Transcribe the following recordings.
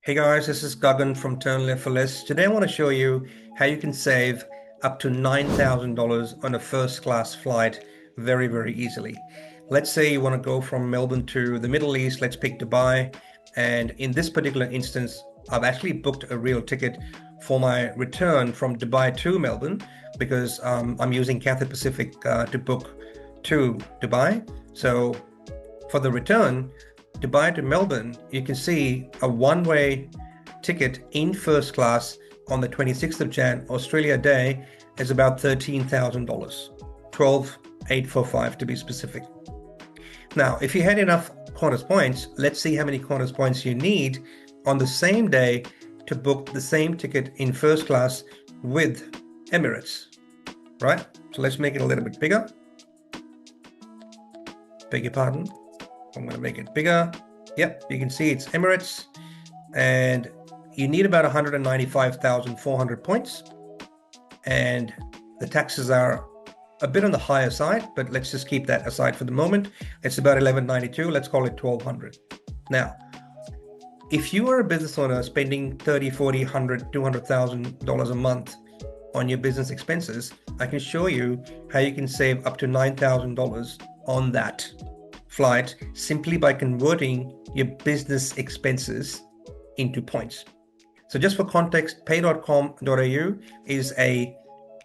Hey guys, this is Gagan from Turn Left for Less. Today I want to show you how you can save up to $9,000 on a first class flight very, very easily. Let's say you want to go from Melbourne to the Middle East. Let's pick Dubai. And in this particular instance, I've actually booked a real ticket for my return from Dubai to Melbourne because I'm using Cathay Pacific to book to Dubai. So for the return, Dubai to Melbourne, you can see a one-way ticket in first class on the 26th of Jan, Australia Day, is about $13,000, 12,845 to be specific. Now, if you had enough Qantas points, let's see how many Qantas points you need on the same day to book the same ticket in first class with Emirates, right? So let's make it a little bit bigger. Beg your pardon. I'm going to make it bigger. Yep, you can see it's Emirates, and you need about 195,400 points, and the taxes are a bit on the higher side, but let's just keep that aside for the moment. It's about 1192. Let's call it 1200. Now, if you are a business owner spending 30, 40, 100, $200,000 a month on your business expenses, I can show you how you can save up to $9,000 on that flight simply by converting your business expenses into points. So just for context, pay.com.au is a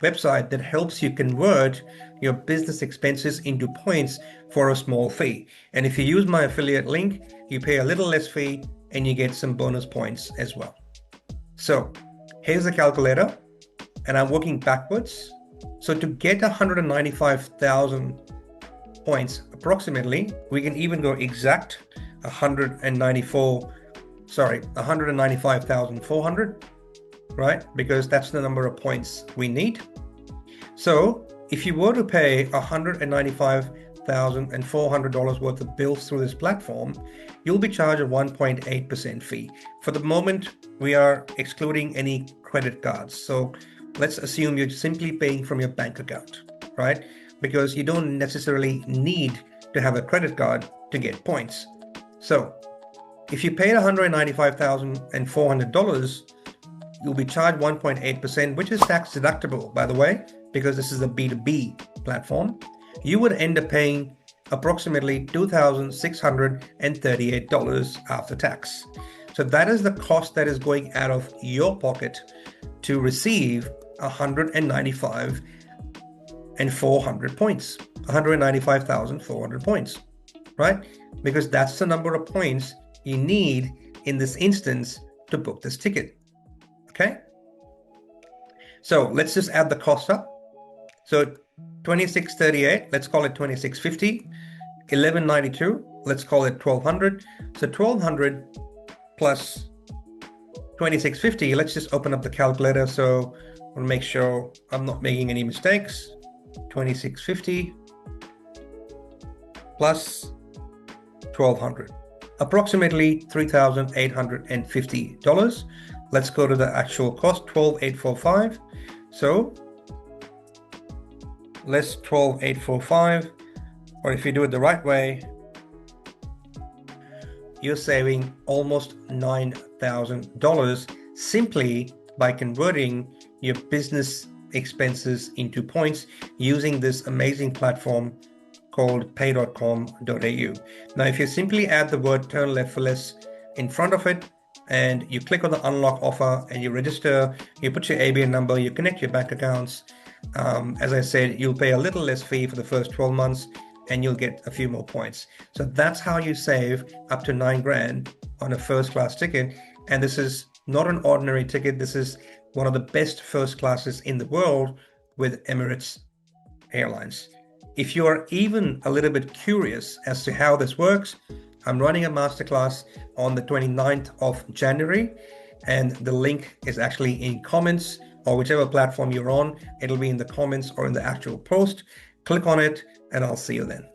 website that helps you convert your business expenses into points for a small fee. And if you use my affiliate link, you pay a little less fee and you get some bonus points as well. So here's the calculator, and I'm working backwards. So to get 195,000 points approximately, we can even go exact 195,400, right? Because that's the number of points we need. So if you were to pay $195,400 worth of bills through this platform, you'll be charged a 1.8% fee. For the moment, we are excluding any credit cards. So let's assume you're simply paying from your bank account, right? Because you don't necessarily need to have a credit card to get points. So if you paid $195,400, you'll be charged 1.8%, which is tax deductible, by the way, because this is a B2B platform. You would end up paying approximately $2,638 after tax. So that is the cost that is going out of your pocket to receive 195,400 points, 195,400 points, right? Because that's the number of points you need in this instance to book this ticket, okay? So let's just add the cost up. So 2638, let's call it 2650, 1192, let's call it 1200. So 1200 plus 2650, let's just open up the calculator so I'll make sure I'm not making any mistakes. 2650 plus 1200, approximately $3,850. Let's go to the actual cost, 12,845. So less 12,845, or if you do it the right way, you're saving almost $9,000 simply by converting your business expenses into points using this amazing platform called pay.com.au. Now, if you simply add the word Turn Left for Less in front of it, and you click on the unlock offer and you register, you put your ABN number, you connect your bank accounts. As I said, you'll pay a little less fee for the first 12 months and you'll get a few more points. So that's how you save up to $9,000 on a first class ticket. And this is not an ordinary ticket. This is one of the best first classes in the world with Emirates Airlines. If you are even a little bit curious as to how this works, I'm running a masterclass on the 29th of January, and the link is actually in comments, or whichever platform you're on, it'll be in the comments or in the actual post. Click on it and I'll see you then.